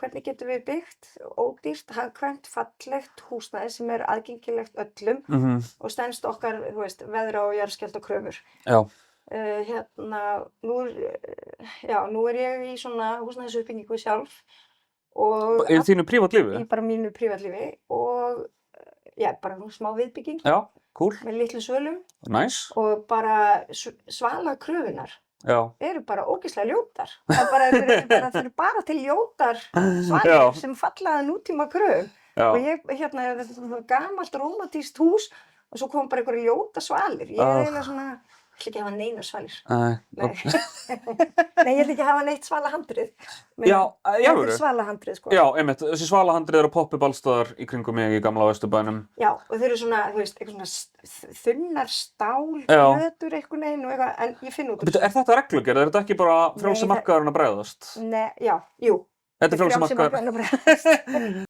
hvernig getum við byggt ódýrt, hagkvæmt, fallegt húsnæði sem aðgengilegt öllum og stenst okkar, þú veist, veðra- og jarðskjálftakröfur. Já. Nú ég í svona húsnæðisuppbyggingu sjálf og Í þínu prívatlífi? Í bara mínu prívatlífi og bara smá viðbygging. Já, cool. Með litlum svölum. Nice. Og bara svalakröfunar eru bara ógeðslega ljótar. Það eru bara til ljótar svalir sem falla að nútíma kröfum. Og þetta er gamalt rómantískt hús og svo kom bara einhverju ljóta svalir. Ég eiginlega svona, ég ætla ekki að hafa neinar svalir. Nei, ég ætla ekki að hafa neitt svalahandrið. Já, í alvöru? Svalahandrið, sko. Já, einmitt. Þessi svalahandrið eru að poppa upp alls staðar í kringum mig í gamla Vesturbænum. Já, og þau eru svona, þú veist, eitthvað svona þunnar stálplötur einhvern veginn og eitthvað, en ég finn út úr þessu. Er þetta reglugerð? Er þetta ekki bara frjálsi markaðurinn að bregðast? Nei, jú. Þetta er frjálsi markaður.